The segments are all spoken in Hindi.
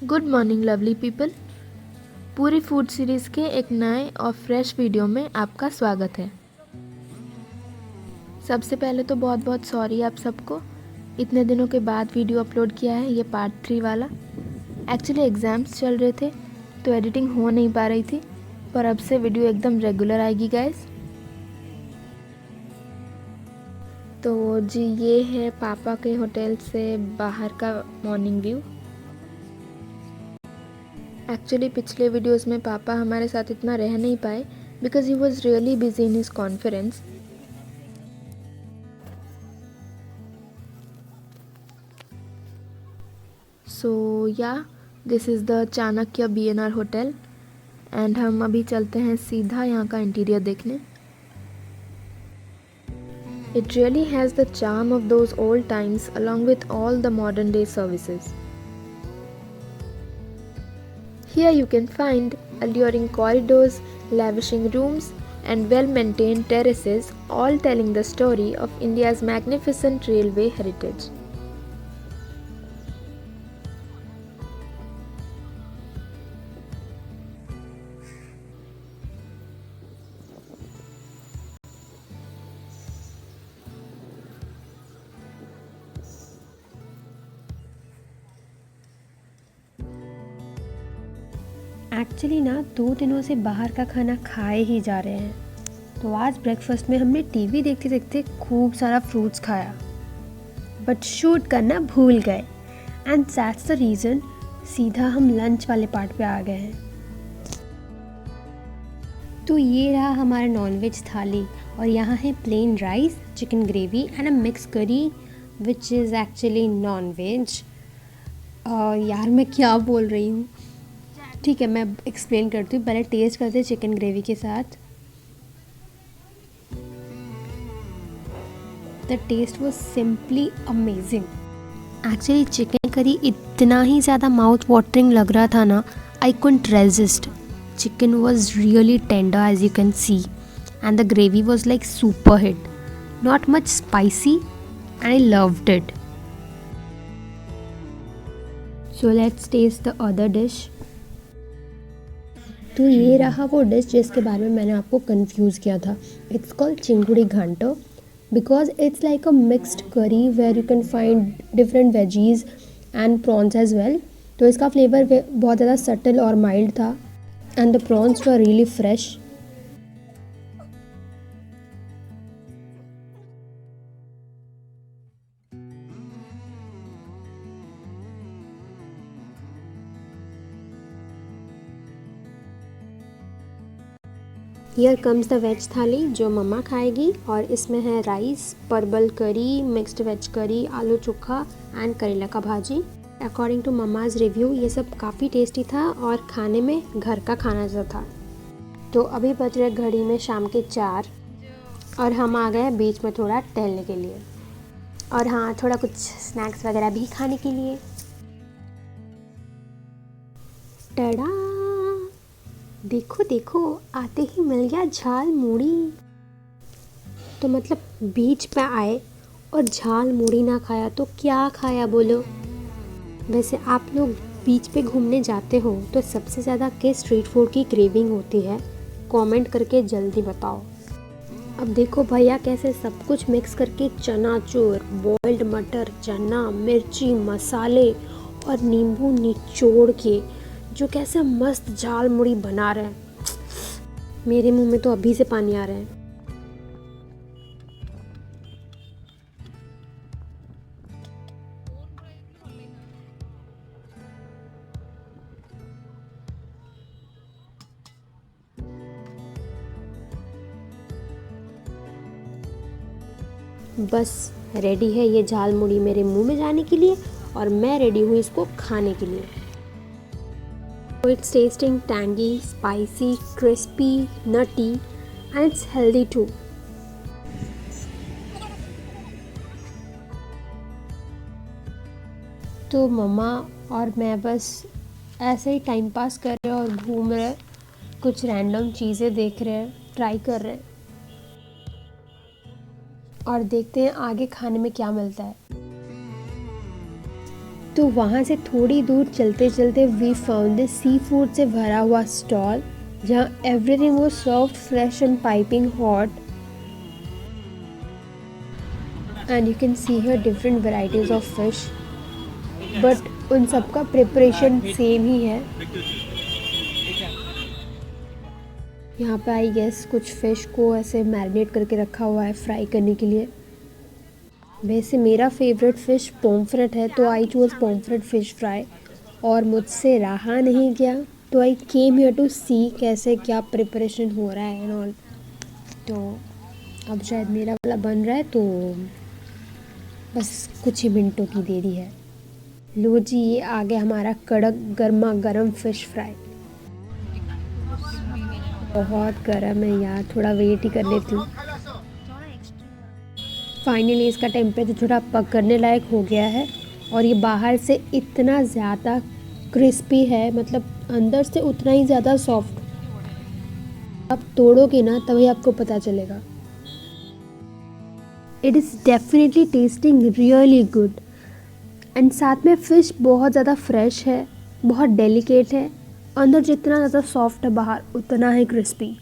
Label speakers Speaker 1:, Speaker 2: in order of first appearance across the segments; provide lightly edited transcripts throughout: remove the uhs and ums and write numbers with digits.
Speaker 1: Good morning lovely people. पूरी फूड सीरीज़ के एक नए और फ्रेश वीडियो में आपका स्वागत है। सबसे पहले तो बहुत बहुत सॉरी आप सबको, इतने दिनों के बाद वीडियो अपलोड किया है, ये पार्ट 3 वाला। एक्चुअली एग्ज़ाम्स चल रहे थे तो एडिटिंग हो नहीं पा रही थी, पर अब से वीडियो एकदम रेगुलर आएगी गाइस। तो जी ये है पापा के होटल से बाहर का मॉर्निंग व्यू। एक्चुअली पिछले वीडियोस में पापा हमारे साथ इतना रह नहीं पाए because he was really busy in his conference. So yeah this is the Chanakya BNR hotel and हम अभी चलते हैं सीधा यहाँ का इंटीरियर देखने। It really has the charm of those old times along with all the modern day services. Here you can find alluring corridors, lavishing rooms, and well-maintained terraces, all telling the story of India's magnificent railway heritage.
Speaker 2: Actually ना 2 दिनों से बाहर का खाना खाए ही जा रहे हैं, तो आज ब्रेकफास्ट में हमने टीवी देखते देखते खूब सारा फ्रूट्स खाया, बट शूट करना भूल गए एंड दैट्स द रीज़न सीधा हम लंच वाले पार्ट पे आ गए हैं। तो ये रहा हमारा नॉनवेज थाली और यहाँ है plain rice, chicken gravy and a mix करी विच इज़ एक्चुअली नॉन-वेज। यार मैं क्या बोल रही हूँ, ठीक है मैं एक्सप्लेन करती हूँ। पहले टेस्ट करते हैं चिकन ग्रेवी के साथ। The taste was simply amazing. Actually chicken curry इतना ही ज़्यादा माउथ वाटरिंग लग रहा था ना, I couldn't resist. Chicken was really tender as you can see and the gravy was like super hit, not much spicy and I loved it. So let's taste the other dish. तो ये रहा वो डिश जिसके बारे में मैंने आपको कंफ्यूज किया था। It's called chingudi ghanto because it's like a mixed curry where you can find different veggies and prawns as well. तो इसका फ्लेवर बहुत ज़्यादा सटल और माइल्ड था and the prawns were really fresh. Here comes the veg thali जो मम्मा खाएगी, और इसमें है राइस, परवल करी, मिक्स्ड वेज करी, आलू चोखा एंड करेला का भाजी। अकॉर्डिंग टू मम्माज़ रिव्यू ये सब काफ़ी टेस्टी था और खाने में घर का खाना जैसा था। तो अभी बज रहे घड़ी में शाम के 4 और हम आ गए बीच में थोड़ा टहलने के लिए, और हाँ थोड़ा कुछ स्नैक्स वगैरह भी खाने के लिए। टड़ा, देखो देखो आते ही मिल गया झाल मूढ़ी। तो मतलब बीच पे आए और झाल मूढ़ी ना खाया तो क्या खाया बोलो। वैसे आप लोग बीच पे घूमने जाते हो तो सबसे ज़्यादा किस स्ट्रीट फूड की क्रेविंग होती है, कमेंट करके जल्दी बताओ। अब देखो भैया कैसे सब कुछ मिक्स करके चनाचूर, बॉइल्ड मटर, चना, मिर्ची, मसाले और नींबू निचोड़ के जो कैसे मस्त झाल मुड़ी बना रहे हैं, मेरे मुंह में तो अभी से पानी आ रहा है। बस रेडी है ये झाल मुड़ी मेरे मुंह में जाने के लिए और मैं रेडी हूँ इसको खाने के लिए। It's tasting tangy, spicy, crispy, nutty and it's healthy too. तो मम्मा और मैं बस ऐसे ही टाइम पास कर रहे और घूम रहे, कुछ रैंडम चीज़ें देख रहे हैं, ट्राई कर रहे हैं और देखते हैं आगे खाने में क्या मिलता है। तो वहाँ से थोड़ी दूर चलते चलते we found this sea food से भरा हुआ स्टॉल जहाँ everything was served fresh and piping hot and you can see here different varieties of fish, but उन सबका प्रिपरेशन सेम ही है। यहाँ पे आई गेस कुछ फ़िश को ऐसे मैरिनेट करके रखा हुआ है फ्राई करने के लिए। वैसे मेरा फेवरेट फ़िश पोम्फ्रेट है, तो आई चूज़ पोम्फ्रेट फ़िश फ्राई और मुझसे रहा नहीं गया, तो आई केम हियर टू सी कैसे क्या प्रिपरेशन हो रहा है एंड ऑल। तो अब शायद मेरा वाला बन रहा है, तो बस कुछ ही मिनटों की देरी है। लो जी, ये आ गया हमारा कड़क गर्मा गर्म फ़िश फ्राई। बहुत गर्म है यार, थोड़ा वेट ही कर लेती हूँ। फाइनली इसका टेम्परेचर थोड़ा पकड़ने लायक हो गया है और ये बाहर से इतना ज़्यादा क्रिस्पी है, मतलब अंदर से उतना ही ज़्यादा सॉफ्ट। आप तोड़ोगे ना तभी आपको पता चलेगा। It is definitely testing really good and साथ में फ़िश बहुत ज़्यादा फ्रेश है, बहुत डेलिकेट है। अंदर जितना ज़्यादा सॉफ्ट है बाहर उतना ही crispy.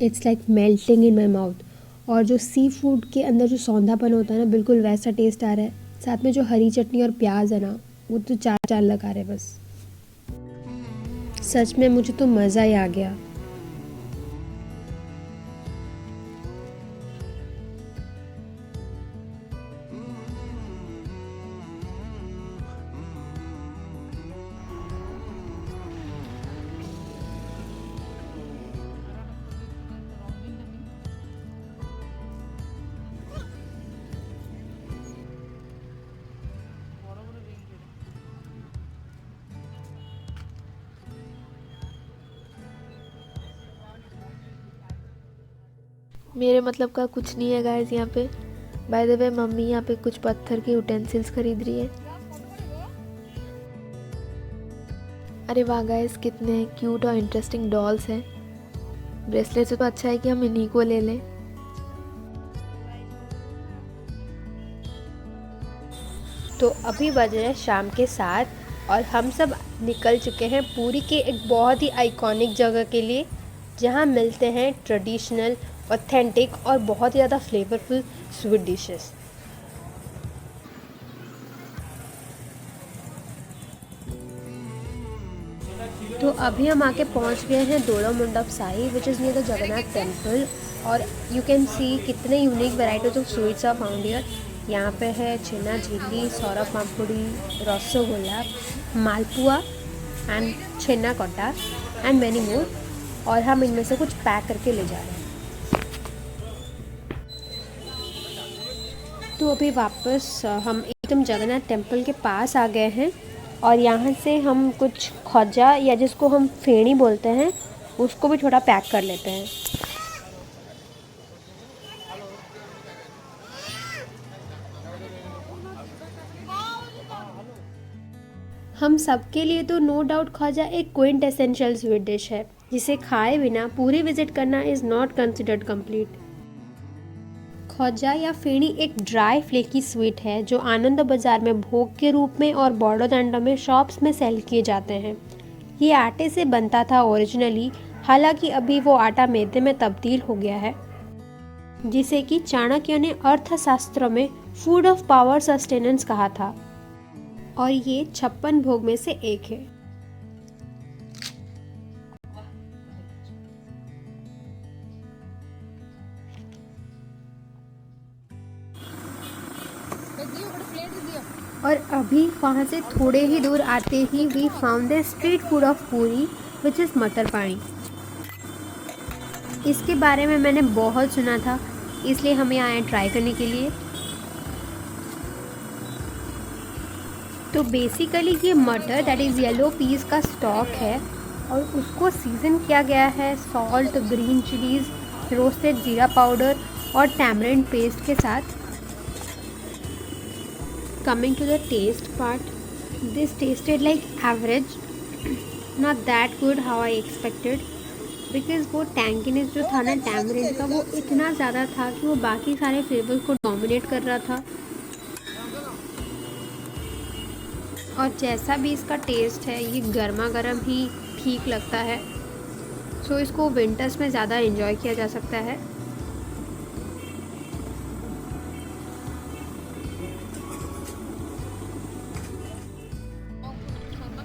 Speaker 2: It's like melting in my mouth. और जो सी फूड के अंदर जो सौंधापन होता है ना, बिल्कुल वैसा टेस्ट आ रहा है। साथ में जो हरी चटनी और प्याज है ना, वो तो चार चार लगा रहे बस। सच में मुझे तो मज़ा ही आ गया।
Speaker 1: मेरे मतलब का कुछ नहीं है गाइस यहाँ पे। बाय द वे मम्मी यहाँ पे कुछ पत्थर के यूटेंसिल्स खरीद रही है। अरे वाह गाइस, कितने क्यूट और इंटरेस्टिंग डॉल्स हैं। ब्रेसलेट से तो अच्छा है कि हम इन्हीं को ले लें।
Speaker 2: तो अभी बज रहे हैं शाम के 7 और हम सब निकल चुके हैं पुरी के एक बहुत ही आइकॉनिक जगह के लिए, जहाँ मिलते हैं ट्रेडिशनल, ऑथेंटिक और बहुत ही ज़्यादा फ्लेवरफुल स्वीट डिशेस। तो अभी हम आके पहुँच गए हैं दोड़ा मंडप साई, which is near the Jagannath temple. और यू कैन सी कितने unique varieties of sweets are found here. यहाँ पे है छेना झिल्ली, सौरा पापड़ी, रसगुल्ला, मालपुआ एंड छेना कोटा एंड मैनी मोर। और हम इनमें से कुछ पैक करके ले जा रहे हैं। तो अभी वापस हम एकदम जगन्नाथ टेम्पल के पास आ गए हैं और यहाँ से हम कुछ खजा या जिसको हम फेणी बोलते हैं उसको भी थोड़ा पैक कर लेते हैं। हम सबके लिए तो नो डाउट खजा एक क्विंट एसेंशियल स्वीट डिश है, जिसे खाए बिना पूरी विजिट करना इज़ नॉट कंसिडर्ड कंप्लीट। खजा या फेणी एक ड्राई फ्लेकी स्वीट है जो आनंद बाज़ार में भोग के रूप में और बड़ौदा में शॉप्स में सेल किए जाते हैं। ये आटे से बनता था ओरिजिनली, हालांकि अभी वो आटा मैदे में तब्दील हो गया है, जिसे कि चाणक्य ने अर्थशास्त्र में फूड ऑफ पावर सस्टेनेंस कहा था और ये 56 भोग में से एक है। और अभी वहाँ से थोड़े ही दूर आते ही we found the street food of Puri which is मटर पानी। इसके बारे में मैंने बहुत सुना था, इसलिए हम यहाँ आए ट्राई करने के लिए। तो बेसिकली ये मटर दैट इज़ येलो पीस का स्टॉक है और उसको सीज़न किया गया है सॉल्ट, ग्रीन चिलीज़, रोस्टेड जीरा पाउडर और टैमरिंड पेस्ट के साथ। Coming to the taste part, this tasted like average, not that good how I expected, because वो टैंकीनेस जो था ना टैमरिंड का वो इतना ज़्यादा था कि वो बाकी सारे फ्लेवर्स को डोमिनेट कर रहा था। और जैसा भी इसका टेस्ट है ये गर्मा गर्म ही ठीक लगता है। सो इसको विंटर्स में ज़्यादा एंजॉय किया जा सकता है।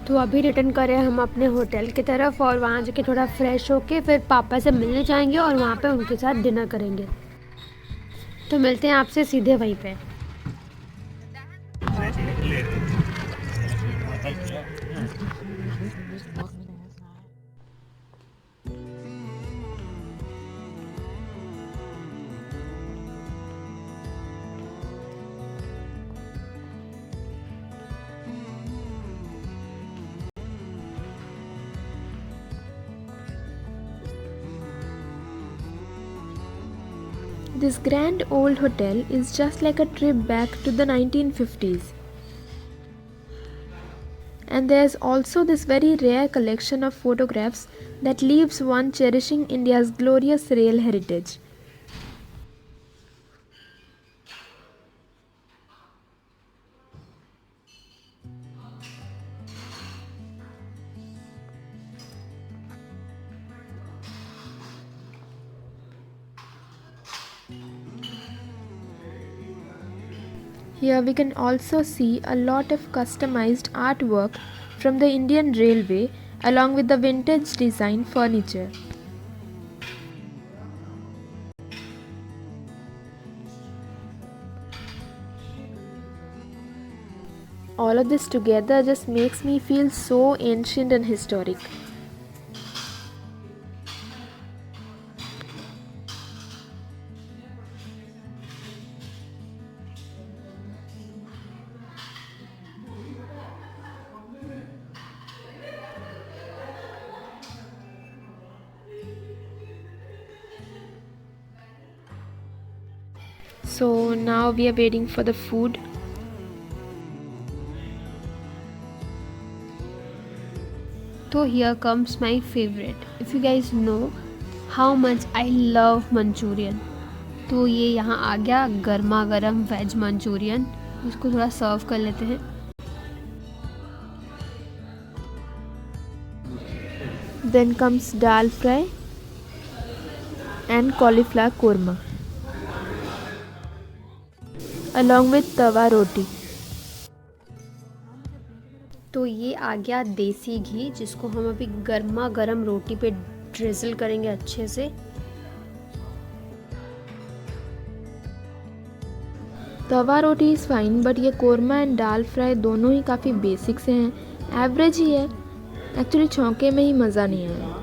Speaker 2: तो अभी रिटर्न करें हम अपने होटल की तरफ और वहाँ जाके थोड़ा फ्रेश होके फिर पापा से मिलने जाएंगे और वहाँ पे उनके साथ डिनर करेंगे। तो मिलते हैं आपसे सीधे वहीं पे।
Speaker 1: This grand old hotel is just like a trip back to the 1950s. And there's also this very rare collection of photographs that leaves one cherishing India's glorious rail heritage. Here we can also see a lot of customized artwork from the Indian Railway along with the vintage design furniture. All of this together just makes me feel so ancient and historic. So now we are waiting for the food.
Speaker 2: तो here comes my favorite. If you guys know how much I love Manchurian, तो ये यहाँ आ गया गर्मा गर्म वेज मंचूरियन। इसको थोड़ा सर्व कर लेते हैं।
Speaker 1: Then comes dal fry and cauliflower korma along with tawa roti.
Speaker 2: तो ये आ गया देसी घी जिसको हम अभी गर्मा गर्म रोटी पे ड्रिजल करेंगे अच्छे से।
Speaker 1: तवा रोटी इज़ फाइन बट ये कोरमा एंड दाल फ्राई दोनों ही काफ़ी बेसिक से हैं, एवरेज ही है। एक्चुअली छौके में ही मज़ा नहीं आया।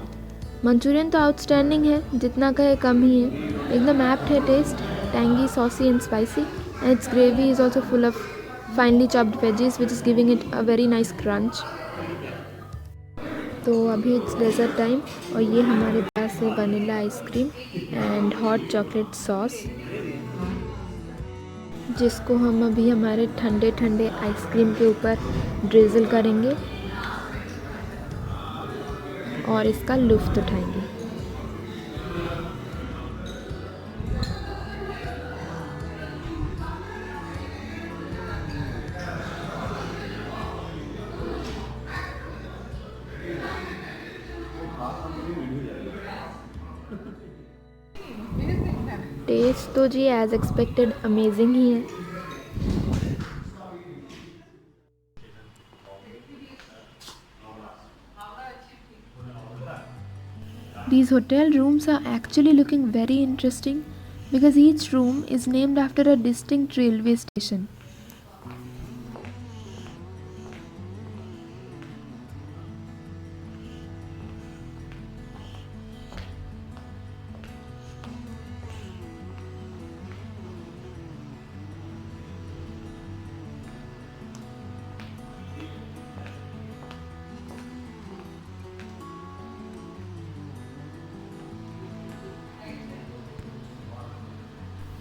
Speaker 1: मंचूरियन तो आउटस्टैंडिंग है, जितना कहे कम ही है, एकदम एप्ट है taste, tangy saucy and spicy and its gravy is also full of finely chopped veggies which is giving it a very nice crunch. तो अभी इट्स डेजर्ट टाइम और ये हमारे पास है vanilla ice cream and hot chocolate sauce, जिसको हम अभी हमारे ठंडे ठंडे आइसक्रीम के ऊपर ड्रिजल करेंगे और इसका लुत्फ़ उठाएंगे। टेस्ट तो जी एज एक्सपेक्टेड अमेजिंग ही है। These hotel rooms are actually looking very interesting because each room is named after a distinct railway station.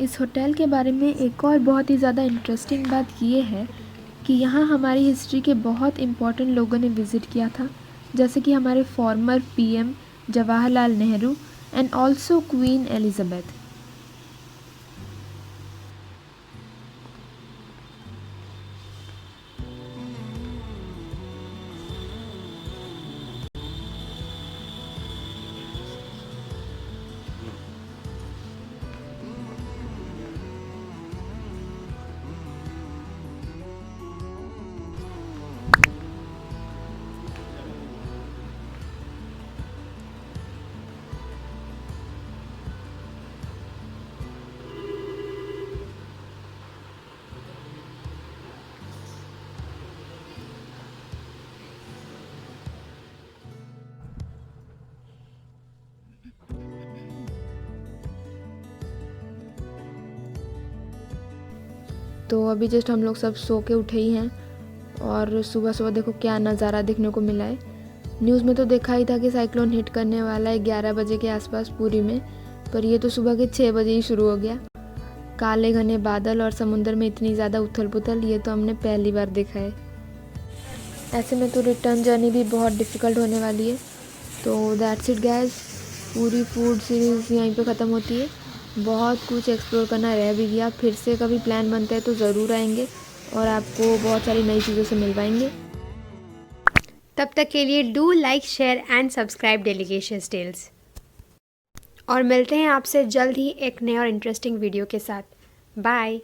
Speaker 1: इस होटल के बारे में एक और बहुत ही ज़्यादा इंटरेस्टिंग बात ये है कि यहाँ हमारी हिस्ट्री के बहुत इम्पोर्टेंट लोगों ने विज़िट किया था, जैसे कि हमारे former PM Jawaharlal Nehru and also queen Elizabeth. तो अभी जस्ट हम लोग सब सो के उठे ही हैं और सुबह सुबह देखो क्या नज़ारा देखने को मिला है। न्यूज़ में तो देखा ही था कि साइक्लोन हिट करने वाला है 11 बजे के आसपास पुरी में, पर ये तो सुबह के 6 बजे ही शुरू हो गया। काले घने बादल और समुद्र में इतनी ज़्यादा उथल पुथल, ये तो हमने पहली बार देखा है। ऐसे में तो रिटर्न जर्नी भी बहुत डिफ़िकल्ट होने वाली है। तो दैट्स इट गाइस, पूरी फूड सीरीज़ यहीं पे ख़त्म होती है। बहुत कुछ एक्सप्लोर करना रह भी गया, फिर से कभी प्लान बनता है तो ज़रूर आएंगे और आपको बहुत सारी नई चीज़ों से मिलवाएंगे।
Speaker 2: तब तक के लिए do like, share and subscribe delicacious tales, और मिलते हैं आपसे जल्द ही एक नए और इंटरेस्टिंग वीडियो के साथ। बाय।